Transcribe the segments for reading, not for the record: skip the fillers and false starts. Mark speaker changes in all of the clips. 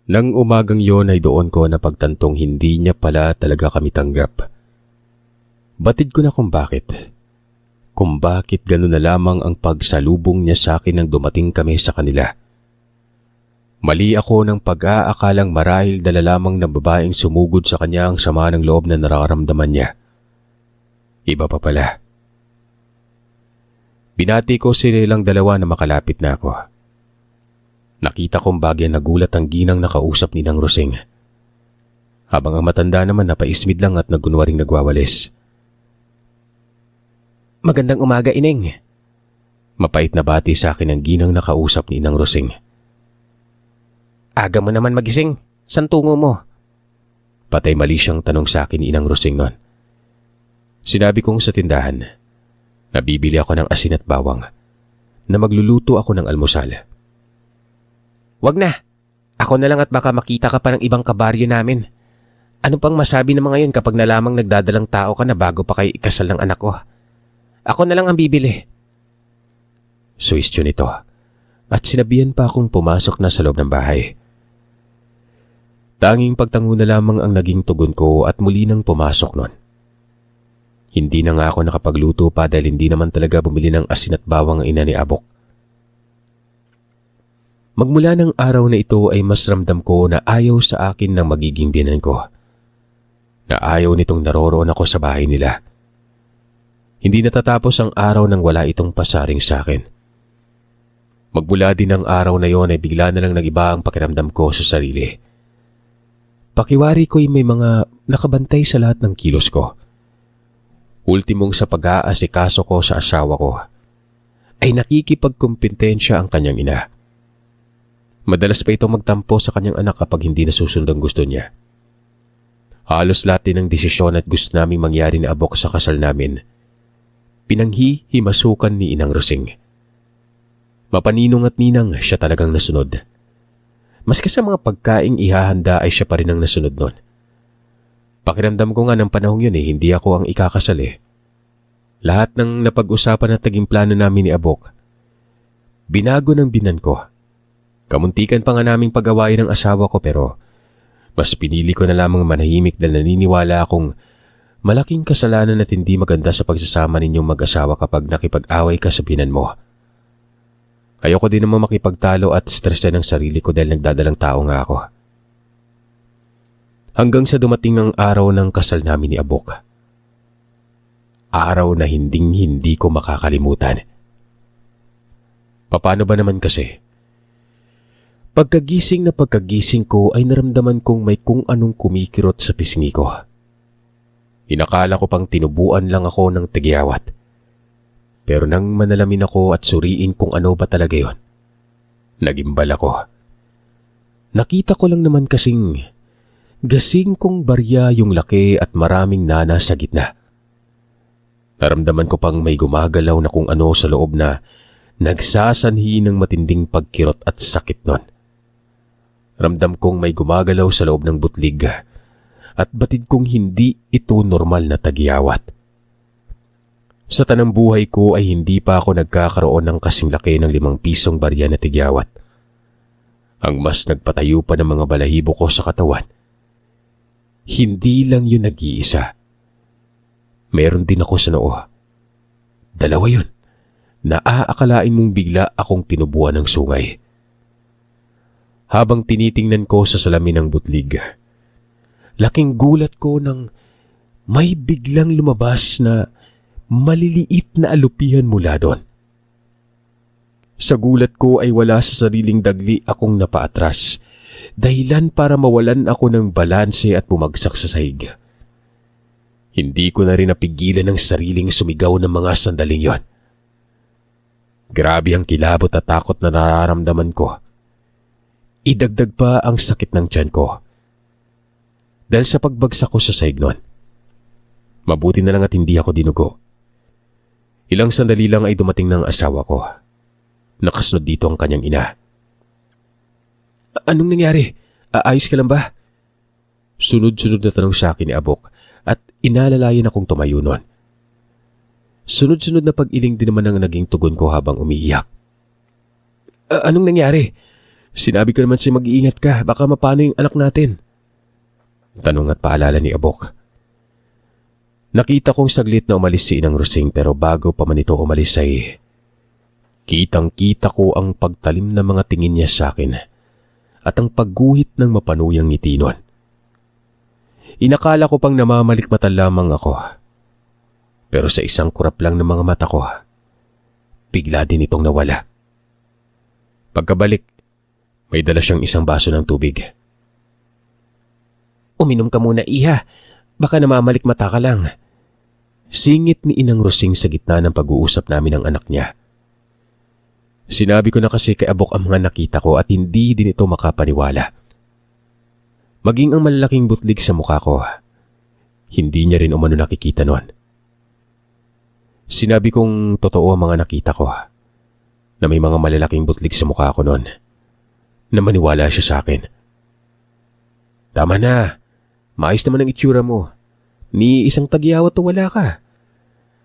Speaker 1: Nang umagang yon ay doon ko napagtantong hindi niya pala talaga kami tanggap. Batid ko na kung bakit. Kung bakit gano'n na lamang ang pagsalubong niya sa akin nang dumating kami sa kanila. Mali ako ng pag-aakalang marahil dala lamang ng babaeng sumugod sa kanya ang sama ng loob na nararamdaman niya. Iba pa pala. Binati ko silang dalawa na makalapit na ako. Nakita kong bagay nagulat ang ginang nakausap ni Nang Rosing. Habang ang matanda naman napaismid lang at nagkunwaring nagwawalis.
Speaker 2: Magandang umaga, Ineng.
Speaker 1: Mapait na bati sa akin ang ginang nakausap ni Nang Rosing.
Speaker 2: Aga mo naman magising. San tungo mo?
Speaker 1: Patay mali siyang tanong sa akin ni Inang Rosing noon. Sinabi kong sa tindahan, nabibili ako ng asin at bawang, na magluluto ako ng almusal.
Speaker 2: Wag na. Ako na lang at baka makita ka pa ng ibang kabaryo namin. Ano pang masabi ng mga yun kapag nalamang nagdadalang tao ka na bago pa kayo ikasal ng anak ko? Ako na lang ang bibili.
Speaker 1: Suwestyo nito at sinabihan pa akong pumasok na sa loob ng bahay. Tanging pagtango na lamang ang naging tugon ko at muli nang pumasok nun. Hindi na nga ako nakapagluto pa dahil hindi naman talaga bumili ng asin at bawang ang ina ni Abok. Magmula ng araw na ito ay mas ramdam ko na ayaw sa akin ng magiging biyenan ko. Na ayaw nitong naroroon ako sa bahay nila. Hindi natatapos ang araw nang wala itong pasaring sa akin. Magmula din ang araw na yon ay bigla na lang nag-iba ang pakiramdam ko sa sarili. Pakiwari ko'y may mga nakabantay sa lahat ng kilos ko. Ultimong sa pag-aasikaso ko sa asawa ko, ay nakikipagkumpetensya ang kanyang ina. Madalas pa itong magtampo sa kanyang anak kapag hindi nasusundang gusto niya. Halos lahat din ng desisyon at gusto naming mangyari ni Abok sa kasal namin, pinanghihimasukan ni Inang Rosing. Mapaninong at ninang siya talagang nasunod. Maski sa mga pagkaing ihahanda ay siya pa rin ang nasunod nun. Pakiramdam ko nga ng panahong yun hindi ako ang ikakasal Lahat ng napag-usapan at naging plano namin ni Abok, binago ng binan ko. Kamuntikan pa nga naming pag-awayin ng asawa ko pero mas pinili ko na lamang manahimik dahil naniniwala akong malaking kasalanan at hindi maganda sa pagsasama ninyong mag-asawa kapag nakipag-away ka sa binan mo. Ayoko din naman makipagtalo at stressan ng sarili ko dahil nagdadalang tao nga ako. Hanggang sa dumating ang araw ng kasal namin ni Abok. Araw na hindi ko makakalimutan. Paano ba naman kasi? Pagkagising ko ay naramdaman kong may kung anong kumikirot sa pisngi ko. Inakala ko pang tinubuan lang ako ng tagyawat. Pero nang manalamin ako at suriin kung ano ba talaga yon, nagimbal ako. Nakita ko lang naman kasing gasing kong barya yung laki at maraming nana sa gitna. Naramdaman ko pang may gumagalaw na kung ano sa loob na nagsasanhi ng matinding pagkirot at sakit nun. Ramdam kong may gumagalaw sa loob ng butlig at batid kong hindi ito normal na tagyawat. Sa tanang buhay ko ay hindi pa ako nagkakaroon ng kasing laki ng 5 pisong barya na tigyawat. Ang mas nagpatayo pa ng mga balahibo ko sa katawan. Hindi lang yun nag-iisa. Meron din ako sa noo. 2 yun. Naaakalain mong bigla akong tinubuan ng sungay. Habang tinitingnan ko sa salamin ng butlig, laking gulat ko nang may biglang lumabas na maliliit na alupihan mula doon. Sa gulat ko ay wala sa sariling dagli akong napaatras, dahilan para mawalan ako ng balanse at bumagsak sa sahig. Hindi ko na rin napigilan ng sariling sumigaw ng mga sandaling yon. Grabe ang kilabot at takot na nararamdaman ko. Idagdag pa ang sakit ng tiyan ko. Dahil sa pagbagsak ko sa sahig nun. Mabuti na lang at hindi ako dinugo. Ilang sandali lang ay dumating ng asawa ko. Nakasunod dito ang kanyang ina. Anong nangyari? Ayos ka lang ba? Sunod-sunod na tanong sa akin ni Abok at inalalayan akong tumayo nun. Sunod-sunod na pag-iling din naman ang naging tugon ko habang umiiyak. Anong nangyari? Sinabi ko naman siya mag-iingat ka, baka mapano yung anak natin. Tanong at paalala ni Abok. Nakita kong saglit na umalis si Inang Rosing pero bago pa man ito umalis ay kitang-kita ko ang pagtalim na mga tingin niya sa akin at ang pagguhit ng mapanuyang ngiti nun. Inakala ko pang namamalikmata lamang ako. Pero sa isang kurap lang ng mga mata ko, bigla din itong nawala. Pagkabalik, may dala siyang isang baso ng tubig.
Speaker 2: Uminom ka muna, iha. Baka namamalikmata ka lang.
Speaker 1: Singit ni Inang Rosing sa gitna ng pag-uusap namin ng anak niya. Sinabi ko na kasi kay Abok ang mga nakita ko at hindi din ito makapaniwala. Maging ang malalaking butlig sa mukha ko, hindi niya rin umano nakikita noon. Sinabi kong totoo ang mga nakita ko, na may mga malalaking butlig sa mukha ko noon, na maniwala siya sa akin. Tama na, maayos naman ang itsura mo. Ni isang tagyawat o wala ka.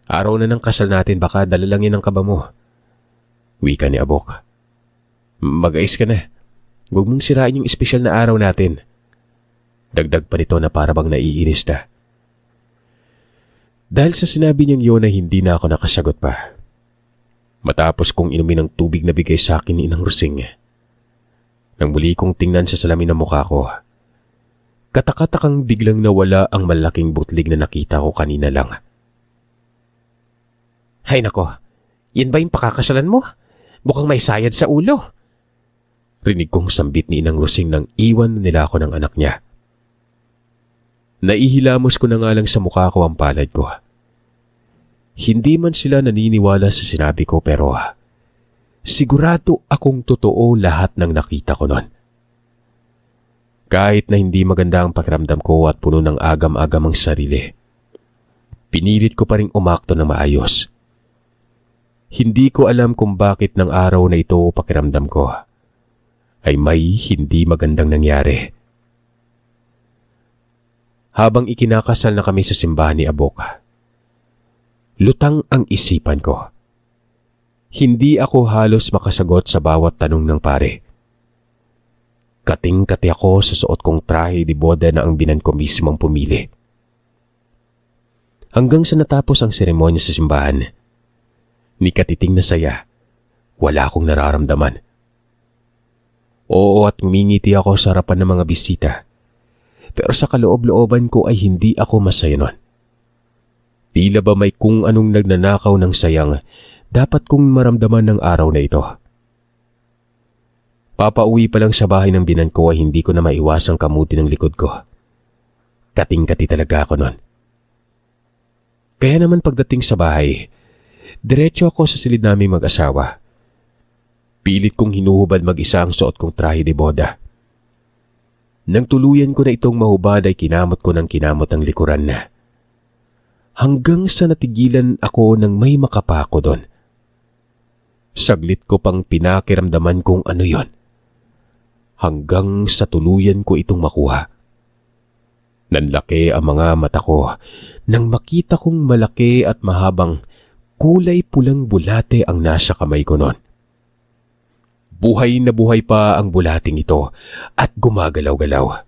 Speaker 1: Araw na ng kasal natin, baka dala lang yan ang kaba mo. Wika ni Abok. Mag-ayos ka na. Huwag mong sirain yung espesyal na araw natin. Dagdag pa nito na parabang naiinis na. Dahil sa sinabi niyang yun ay hindi na ako nakasagot pa. Matapos kong inumin ang tubig na bigay sa akin ni Inang Rosing, nang muli kong tingnan sa salamin ng mukha ko, katakatakang biglang nawala ang malaking butlig na nakita ko kanina lang.
Speaker 2: Hay nako, yan ba yung pakakasalan mo? Mukhang may sayad sa ulo.
Speaker 1: Rinig kong sambit ni Inang Rosing nang iwan nila ako ng anak niya. Naihilamos ko na nga lang sa mukha ko ang palad ko. Hindi man sila naniniwala sa sinabi ko pero sigurado akong totoo lahat ng nakita ko noon. Kahit na hindi maganda ang pakiramdam ko at puno ng agam-agam ang sarili, pinilit ko pa rin umakto ng maayos. Hindi ko alam kung bakit ng araw na ito pakiramdam ko ay may hindi magandang nangyari. Habang ikinakasal na kami sa simbahan ni Abok, lutang ang isipan ko. Hindi ako halos makasagot sa bawat tanong ng pare. Kating-kati ako sa suot kong trahe de boda na ang binan ko mismo ang pumili. Hanggang sa natapos ang seremonya sa simbahan, ni katiting na saya, wala akong nararamdaman. Oo, at ngumingiti ako sa harapan ng mga bisita. Pero sa kaloob-looban ko ay hindi ako masaya nun. Tila ba may kung anong nagnanakaw ng sayang dapat kong maramdaman ng araw na ito. Papauwi pa lang sa bahay ng binan ko ay hindi ko na maiwasang kamuti ng likod ko. Kating-kati talaga ako nun. Kaya naman pagdating sa bahay, diretso ako sa silid naming mag-asawa. Pilit kong hinuhubad mag-isa ang suot kong trahe de boda. Nang tuluyan ko na itong mahubad ay kinamot ko ng kinamot ang likuran na. Hanggang sa natigilan ako nang may makapako doon. Saglit ko pang pinakiramdaman kung ano yon. Hanggang sa tuluyan ko itong makuha. Nanlaki ang mga mata ko nang makita kong malaki at mahabang kulay pulang bulate ang nasa kamay ko noon. Buhay na buhay pa ang bulating ito at gumagalaw-galaw.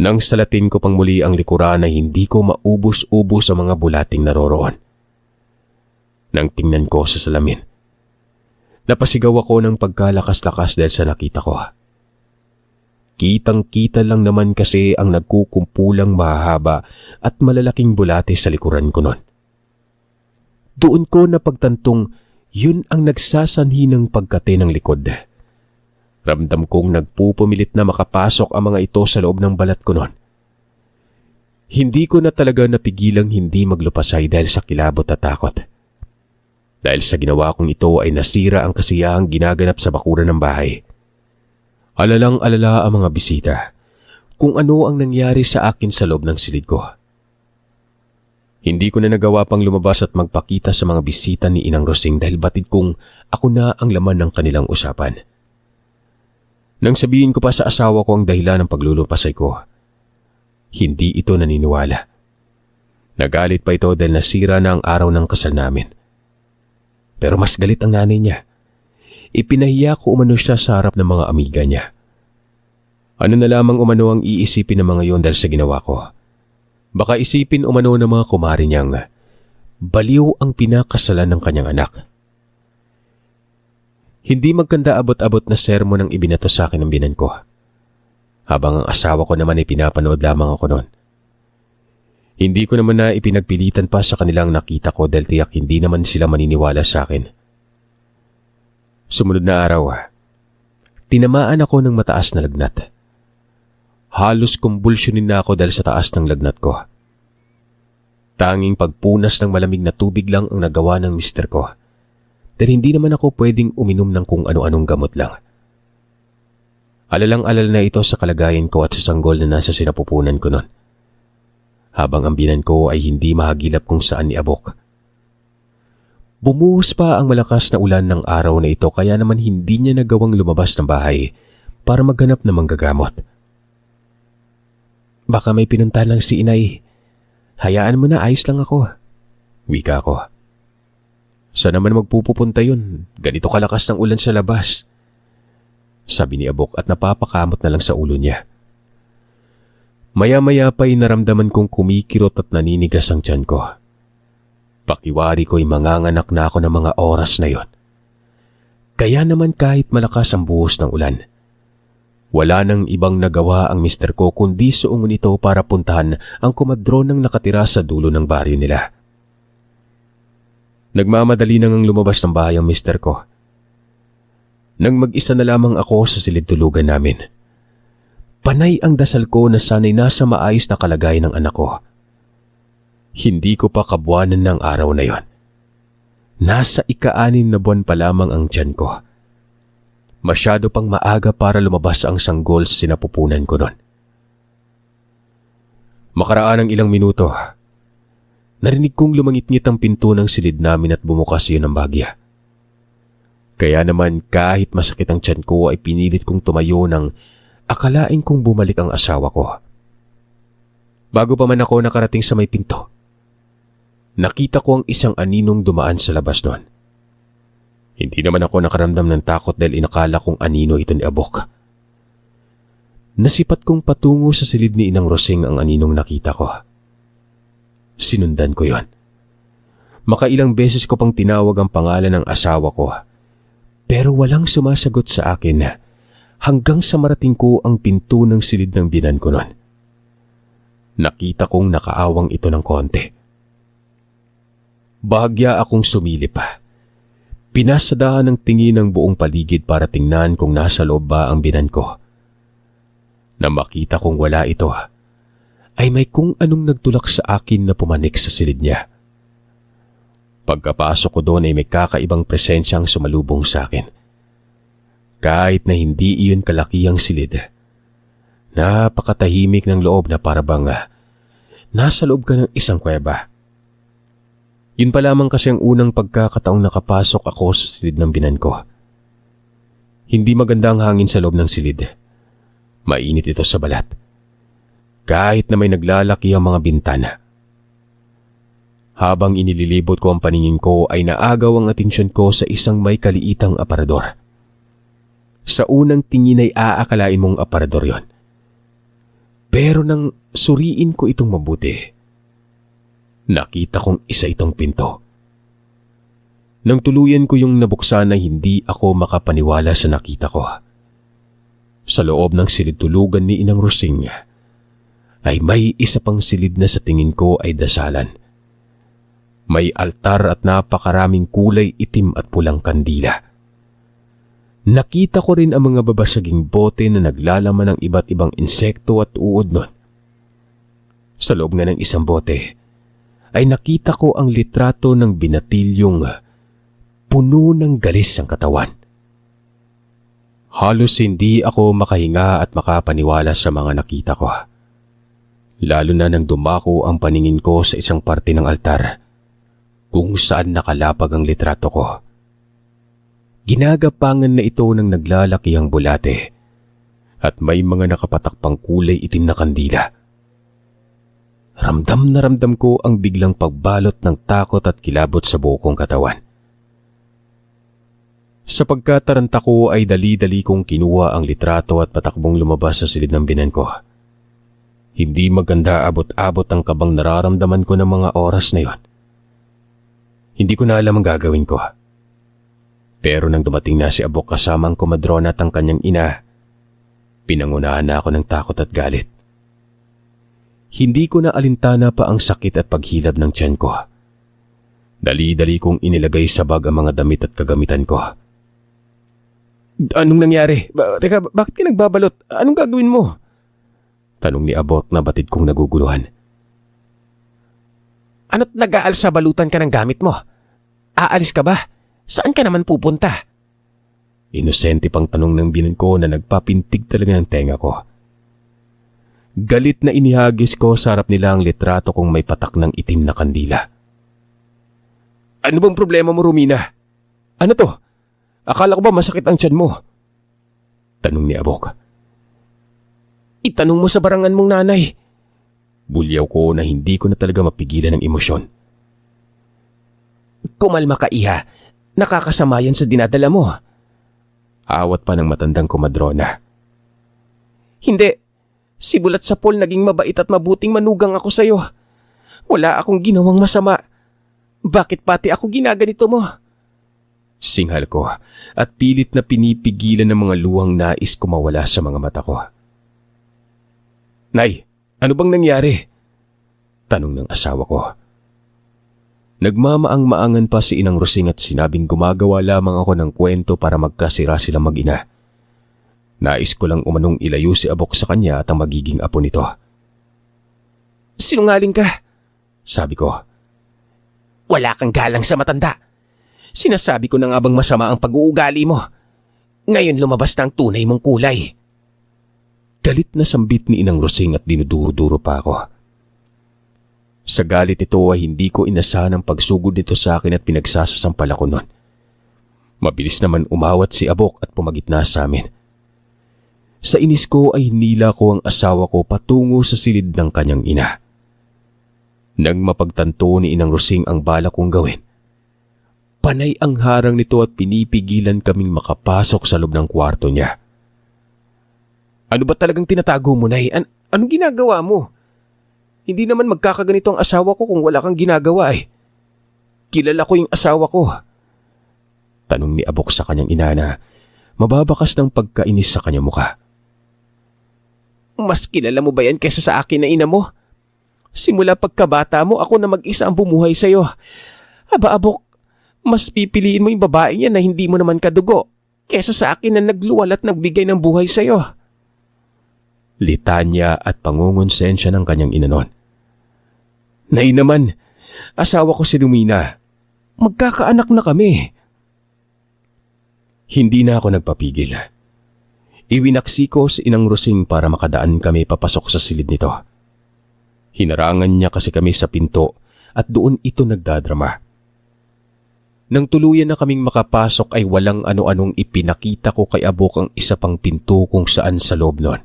Speaker 1: Nang salatin ko pang muli ang likuran ay hindi ko maubos-ubos ang mga bulating naroroon. Nang tingnan ko sa salamin, napasigaw ako ng pagkalakas-lakas dahil sa nakita ko. Kitang-kita lang naman kasi ang nagkukumpulang mahahaba at malalaking bulate sa likuran ko noon. Doon ko napagtantong yun ang nagsasanhi ng pagkate ng likod. Ramdam kong nagpupumilit na makapasok ang mga ito sa loob ng balat ko noon. Hindi ko na talaga napigilang hindi maglupasay dahil sa kilabot at takot. Dahil sa ginawa kong ito ay nasira ang kasiyahang ginaganap sa bakuran ng bahay. Alalang-alala ang mga bisita kung ano ang nangyari sa akin sa loob ng silid ko. Hindi ko na nagawa pang lumabas at magpakita sa mga bisita ni Inang Rosing dahil batid kong ako na ang laman ng kanilang usapan. Nang sabihin ko pa sa asawa ko ang dahilan ng paglulupasay ko, hindi ito naniniwala. Nagalit pa ito dahil nasira na ang araw ng kasal namin. Pero mas galit ang nanay niya. ipinahiya ko umano siya sa harap ng mga amiga niya. Ano na lamang umano ang iisipin ng mga yon dahil sa ginawa ko? Baka isipin umano ng mga kumari niyang baliw ang pinakasalan ng kanyang anak. Hindi magkanda abot-abot na sermon ang ibinato sa akin ng binan ko. Habang ang asawa ko naman ay pinapanood lamang ako noon. Hindi ko naman na ipinagpilitan pa sa kanilang nakita ko dahil tiyak hindi naman sila maniniwala sa akin. Sumunod na araw, tinamaan ako ng mataas na lagnat. Halos kumbulsyonin na ako dahil sa taas ng lagnat ko. Tanging pagpunas ng malamig na tubig lang ang nagawa ng mister ko. Dahil hindi naman ako pwedeng uminom ng kung ano-anong gamot lang. Alalang-alala na ito sa kalagayan ko at sa sanggol na nasa sinapupunan ko noon. Habang ang binan ko ay hindi mahagilap kung saan niabok. Bumuhos pa ang malakas na ulan ng araw na ito kaya naman hindi niya nagawang lumabas ng bahay para maghanap ng manggagamot. Baka may pinunta lang si inay. Hayaan mo na, ayos lang ako. Wika ko. Saan naman magpupunta yun? Ganito kalakas ng ulan sa labas. Sabi ni Abok at napapakamot na lang sa ulo niya. Maya-maya pa'y naramdaman kong kumikirot at naninigas ang tiyan ko. Pakiwari ko'y manganganak na ako ng mga oras na yon. Kaya naman kahit malakas ang buhos ng ulan, wala nang ibang nagawa ang mister ko kundi suungon ito para puntahan ang kumadronang nakatira sa dulo ng baryo nila. Nagmamadali nang lumabas ng bahay ang mister ko. Nang mag-isa na lamang ako sa silid tulugan namin. Panay ang dasal ko na sana'y nasa maayos na kalagayan ng anak ko. Hindi ko pa kabuanan ng araw na yon. Nasa ika-6 na buwan pa lamang ang tiyan ko. Masyado pang maaga para lumabas ang sanggol sa sinapupunan ko noon. Makaraan ng ilang minuto, narinig kong lumangit-ngit ang pinto ng silid namin at bumukas yun ng bagya. Kaya naman kahit masakit ang tiyan ko ay pinilit kong tumayo nang akalain kong bumalik ang asawa ko. Bago pa man ako nakarating sa may pinto, nakita ko ang isang aninong dumaan sa labas noon. Hindi naman ako nakaramdam ng takot dahil inakala kong anino ito ni Abok. Nasipat kong patungo sa silid ni Inang Rosing ang aninong nakita ko. Sinundan ko yon. Makailang beses ko pang tinawag ang pangalan ng asawa ko, pero walang sumasagot sa akin hanggang sa marating ko ang pinto ng silid ng binan ko noon. Nakita kong nakaawang ito ng konti. Bahagya akong sumilip. Pinasadahan ng tingin ng buong paligid para tingnan kung nasa loob ba ang binan ko. Nang makita kong wala ito, ay may kung anong nagtulak sa akin na pumanik sa silid niya. Pagkapasok ko doon ay may kakaibang presensyang sumalubong sa akin. Kahit na hindi iyon kalaki ang silid, napakatahimik ng loob na parabang nasa loob ka ng isang kuweba. Yun pa lamang kasi ang unang pagkakataong nakapasok ako sa silid ng binan ko. Hindi maganda ang hangin sa loob ng silid. Mainit ito sa balat. Kahit na may naglalaki ang mga bintana. Habang inililibot ko ang paningin ko ay naagaw ang atensyon ko sa isang may kaliitang aparador. Sa unang tingin ay aakalain mong aparador yon. Pero nang suriin ko itong mabuti, nakita kong isa itong pinto. Nang tuluyan ko yung nabuksan ay hindi ako makapaniwala sa nakita ko. Sa loob ng silid tulugan ni Inang Rosing ay may isa pang silid na sa tingin ko ay dasalan. May altar at napakaraming kulay itim at pulang kandila. Nakita ko rin ang mga babasaging bote na naglalaman ng iba't ibang insekto at uod nun. Sa loob nga ng isang bote ay nakita ko ang litrato ng binatilyong puno ng galis ang katawan. Halos hindi ako makahinga at makapaniwala sa mga nakita ko. Lalo na nang dumako ang paningin ko sa isang parte ng altar kung saan nakalapag ang litrato ko. Ginagapangan na ito ng naglalaki ang bulate at may mga nakapatakpang kulay itim na kandila. Ramdam na ramdam ko ang biglang pagbalot ng takot at kilabot sa buo kong katawan. Sa pagkataranta ko ay dali-dali kong kinuha ang litrato at patakbong lumabas sa silid ng binan ko. Hindi maganda abot-abot ang kabang nararamdaman ko ng mga oras na yon. Hindi ko na alam ang gagawin ko. Pero nang dumating na si Abok kasama ang komadrona at ang kanyang ina, pinangunahan na ako ng takot at galit. Hindi ko na alintana pa ang sakit at paghilab ng tiyan ko. Dali-dali kong inilagay sa bag ang mga damit at kagamitan ko. Anong nangyari? Teka, bakit ka nagbabalot? Anong gagawin mo? Tanong ni Abot na batid kong naguguluhan.
Speaker 2: Ano't nag-aalsa balutan ka ng gamit mo? Aalis ka ba? Saan ka naman pupunta?
Speaker 1: Inosente pang tanong ng binan ko na nagpapintig talaga ng tenga ko. Galit na inihagis ko sa harap nila ang litrato kong may patak ng itim na kandila. Ano bang problema mo, Romina? Ano to? Akala ko ba masakit ang tiyan mo? Tanong ni Abok.
Speaker 2: Itanong mo sa barangan mong nanay.
Speaker 1: Bulyaw ko na hindi ko na talaga mapigilan ng emosyon.
Speaker 2: Kumalma ka, iha. Nakakasama yan sa dinadala mo.
Speaker 1: Awat pa ng matandang komadrona.
Speaker 2: Hindi. Sibulat sa Paul naging mabait at mabuting manugang ako sa'yo. Wala akong ginawang masama. Bakit pati ako ginaganito mo?
Speaker 1: Singhal ko at pilit na pinipigilan ng mga luhang nais ko mawala sa mga mata ko. Nay, ano bang nangyari? Tanong ng asawa ko. Nagmamaang-maangan pa si Inang Rosing at sinabing gumagawa lamang ako ng kwento para magkasira silang mag-ina. Nais ko lang umanong ilayo si Abok sa kanya at ang magiging apo nito.
Speaker 2: Sinungaling ka,
Speaker 1: sabi ko.
Speaker 2: Wala kang galang sa matanda. Sinasabi ko na nga bang masama ang pag-uugali mo. Ngayon lumabas na ang tunay mong kulay.
Speaker 1: Galit na sambit ni Inang Rosing at dinuduro-duro pa ako. Sa galit ito ay hindi ko inasahan ang pagsugod nito sa akin at pinagsasasampal ako nun. Mabilis naman umawat si Abok at pumagitna sa amin. Sa inis ko ay hinila ko ang asawa ko patungo sa silid ng kanyang ina. Nang mapagtanto ni Inang Rosing ang bala kong gawin, panay ang harang nito at pinipigilan kaming makapasok sa loob ng kwarto niya.
Speaker 2: Ano ba talagang tinatago mo, Nay? Anong ginagawa mo? Hindi naman magkakaganito ang asawa ko kung wala kang ginagawa eh. Kilala ko yung asawa ko.
Speaker 1: Tanong ni Abok sa kanyang ina na mababakas ng pagkainis sa kanyang mukha.
Speaker 2: Mas kilala mo ba yan kaysa sa akin na ina mo? Simula pagkabata mo, ako na mag-isa ang bumuhay sa'yo. Aba, Abok, mas pipiliin mo yung babae niya na hindi mo naman kadugo kaysa sa akin na nagluwal at nagbigay ng buhay sa'yo.
Speaker 1: Litanya at pangungonsensya ng kanyang ina noon.
Speaker 2: Nay naman, asawa ko si Lumina. Magkakaanak na kami.
Speaker 1: Hindi na ako nagpapigil. Iwinaksi ko si Inang Rosing para makadaan kami papasok sa silid nito. Hinarangan niya kasi kami sa pinto at doon ito nagdadrama. Nang tuluyan na kaming makapasok ay walang ano-anong ipinakita ko kay Abok ang isa pang pinto kung saan sa loob nun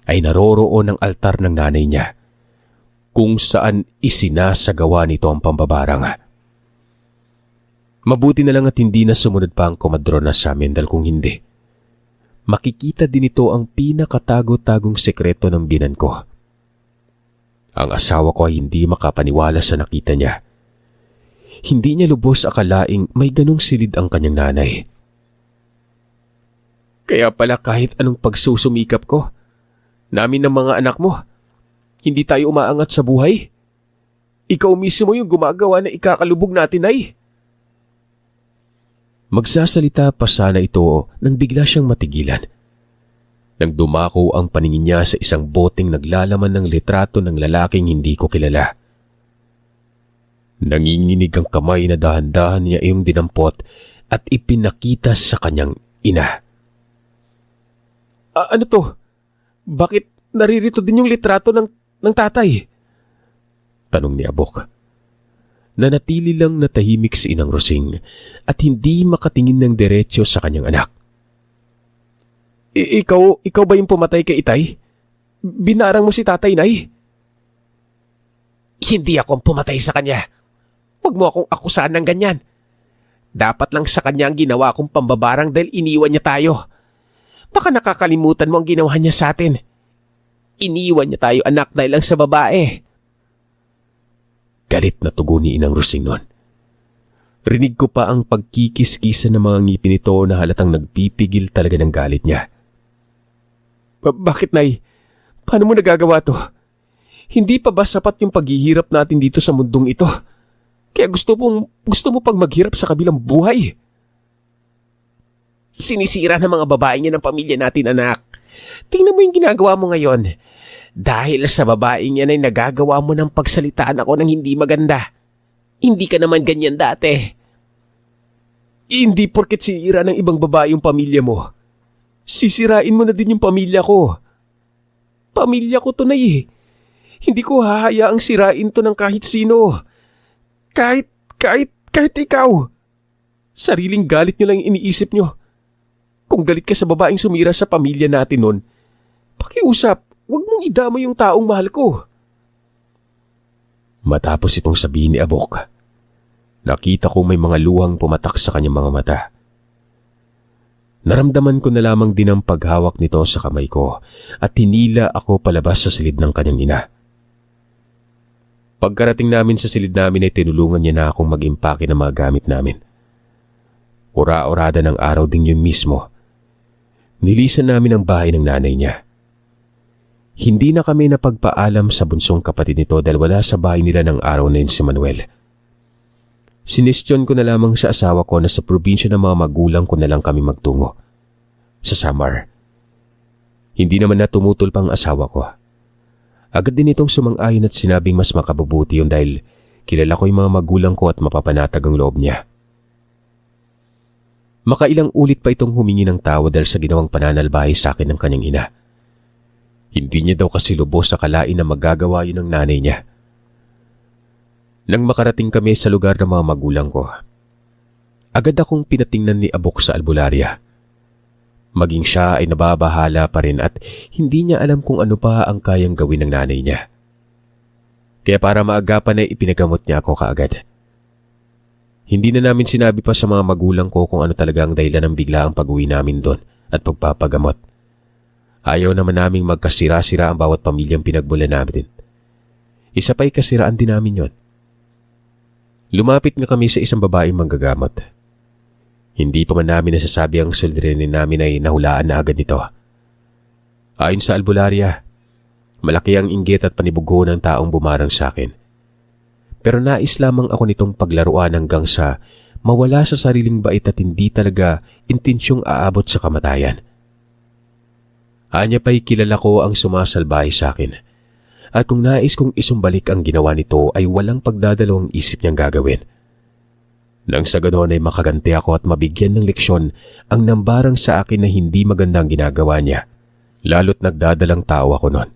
Speaker 1: ay naroroon ang altar ng nanay niya kung saan isinasagawa nito ang pambabarang. Mabuti na lang at hindi na sumunod pa ang komadrona sa amin dahil kung hindi, makikita din ito ang pinakatago-tagong sekreto ng binan ko. Ang asawa ko ay hindi makapaniwala sa nakita niya. Hindi niya lubos akalaing may ganong silid ang kanyang nanay.
Speaker 2: Kaya pala kahit anong pagsusumikap ko, namin ng mga anak mo, hindi tayo umaangat sa buhay. Ikaw mismo yung gumagawa na ikakalubog natin ay.
Speaker 1: Magsasalita pa sana ito nang bigla siyang matigilan. Nang dumako ang paningin niya sa isang boteng naglalaman ng litrato ng lalaking hindi ko kilala. Nanginginig ang kamay na dahan-dahan niya iyong dinampot at ipinakita sa kanyang ina.
Speaker 2: Ano to? Bakit naririto din yung litrato ng tatay?
Speaker 1: Tanong ni Abok. Nanatili lang na tahimik si Inang Rosing at hindi makatingin ng diretsyo sa kanyang anak.
Speaker 2: Ikaw ba yung pumatay kay Itay? Binarang mo si tatay, Nay? Hindi ako ang pumatay sa kanya. Huwag mo akong akusahan ng ganyan. Dapat lang sa kanya ang ginawa kong pambabarang dahil iniwan niya tayo. Baka nakakalimutan mo ang ginawa niya sa atin. Iniwan niya tayo anak dahil lang sa babae.
Speaker 1: Galit na tugon ni Inang Rosing noon. Rinig ko pa ang pagkikis-kisa ng mga ngipin nito na halatang nagpipigil talaga ng galit niya.
Speaker 2: Bakit, Nay? Paano mo nagagawa to? Hindi pa ba sapat yung paghihirap natin dito sa mundong ito? Kaya gusto mo pang maghirap sa kabilang buhay? Sinisira ng mga babae niya ng pamilya natin, anak. Tingnan mo yung ginagawa mo ngayon. Dahil sa babae niya ay nagagawa mo ng pagsalitaan ako ng hindi maganda. Hindi ka naman ganyan dati. Hindi porket sinira ng ibang babae yung pamilya mo. Sisirain mo na din yung pamilya ko. Pamilya ko to, Nay. Hindi ko hahayaang sirain to ng kahit sino. Kahit ikaw. Sariling galit nyo lang iniisip nyo. Kung galit ka sa babaeng sumira sa pamilya natin nun, pakiusap, huwag mong idama yung taong mahal ko.
Speaker 1: Matapos itong sabihin ni Abok, nakita ko may mga luhang pumatak sa kanyang mga mata. Naramdaman ko na lamang din ang paghawak nito sa kamay ko at hinila ako palabas sa silid ng kanyang ina. Pagkarating namin sa silid namin ay tinulungan niya na akong mag-impake ng mga gamit namin. Ura-urada ng araw din yun mismo. Nilisan namin ang bahay ng nanay niya. Hindi na kami napagpaalam sa bunsong kapatid nito dahil wala sa bahay nila ng araw na yun si Manuel. Sinestyon ko na lamang sa asawa ko na sa probinsya ng mga magulang ko na lang kami magtungo. Sa Samar. Hindi naman na tumutol pang asawa ko. Agad din itong sumang-ayon at sinabing mas makabubuti yun dahil kilala ko yung mga magulang ko at mapapanatag ang loob niya. Makailang ulit pa itong humingi ng tawad dahil sa ginawang pananalbahe sa akin ng kanyang ina. Hindi niya daw kasi lubos sa kalain na magagawa yun ng nanay niya. Nang makarating kami sa lugar ng mga magulang ko, agad akong pinatingnan ni Abok sa albularya. Maging siya ay nababahala pa rin at hindi niya alam kung ano pa ang kayang gawin ng nanay niya. Kaya para maagapan ay ipinagamot niya ako kaagad. Hindi na namin sinabi pa sa mga magulang ko kung ano talaga ang dahilan ng biglaang pag-uwi namin doon at pagpapagamot. Ayaw naman naming magkasira-sira ang bawat pamilyang pinagbulan namin. Isa pa'y kasiraan din namin yon. Lumapit nga kami sa isang babaeng manggagamot. Hindi pa man namin nasasabi ang suliranin namin ay nahulaan na agad nito. Ayon sa albularya, malaki ang inggit at panibugo ng taong bumarang sa akin. Pero nais lamang ako nitong paglaruan hanggang sa mawala sa sariling bait at hindi talaga intensyong aabot sa kamatayan. Anya pa'y kilala ko ang sumasalbahe sa akin. At kung nais kong isumbalik ang ginawa nito ay walang pagdadalawang isip niyang gagawin. Nang sa ganoon ay makaganti ako at mabigyan ng leksyon ang nambarang sa akin na hindi magandang ginagawa niya. Lalo't nagdadalang tao ako noon.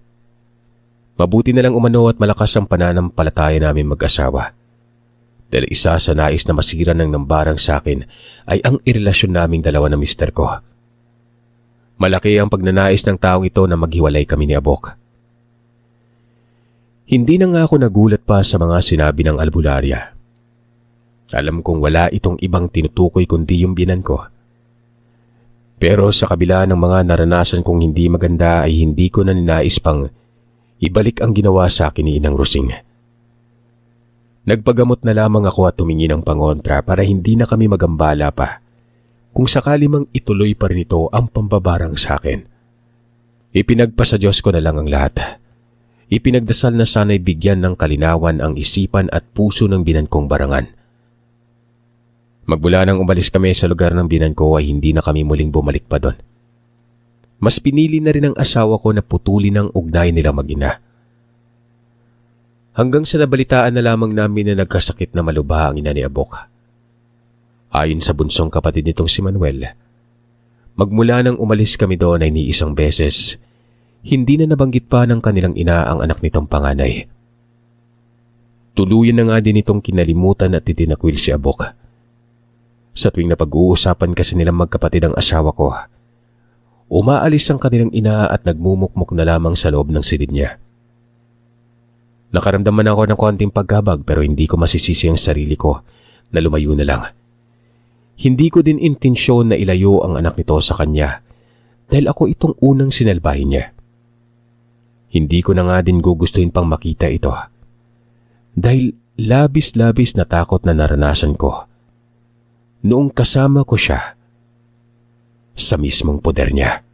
Speaker 1: Mabuti na lang umano at malakas ang pananampalataya namin mag-asawa. Dahil isa sa nais na masira ng nambarang sa akin ay ang irelasyon naming dalawa ng mister ko. Malaki ang pagnanais ng taong ito na maghiwalay kami ni Abok. Hindi na nga ako nagulat pa sa mga sinabi ng albularya. Alam kong wala itong ibang tinutukoy kundi yung biyenan ko. Pero sa kabila ng mga naranasan kong hindi maganda ay hindi ko na ninais pang ibalik ang ginawa sa akin ni Inang Rosing. Nagpagamot na lamang ako at tumingi ng pangontra para hindi na kami magambala pa kung sakali mang ituloy pa rin ito ang pambabarang sa akin. Ipinagpasa Diyos ko na lang ang lahat. Ipinagdasal na sana'y bigyan ng kalinawan ang isipan at puso ng binan kong barangan. Magmula nang umalis kami sa lugar ng binan ko ay hindi na kami muling bumalik pa doon. Mas pinili na rin ang asawa ko na putulin ang ugnay nila mag-ina. Hanggang sa nabalitaan na lamang namin na nagkasakit na malubha ang ina ni Abok. Ayon sa bunsong kapatid nitong si Manuel, magmula nang umalis kami doon ay ni isang beses, hindi na nabanggit pa ng kanilang ina ang anak nitong panganay. Tuluyan na nga din itong kinalimutan at itinakwil si Abok. Sa tuwing napag-uusapan kasi nilang magkapatid ang asawa ko, umaalis ang kanilang ina at nagmumukmuk na lamang sa loob ng silid niya. Nakaramdaman ako ng konting pagkabag pero hindi ko masisisi ang sarili ko na lumayo na lang. Hindi ko din intensyon na ilayo ang anak nito sa kanya dahil ako itong unang sinalbahin niya. Hindi ko na nga din gugustuhin pang makita ito dahil labis-labis na takot na naranasan ko noong kasama ko siya sa mismong poder niya.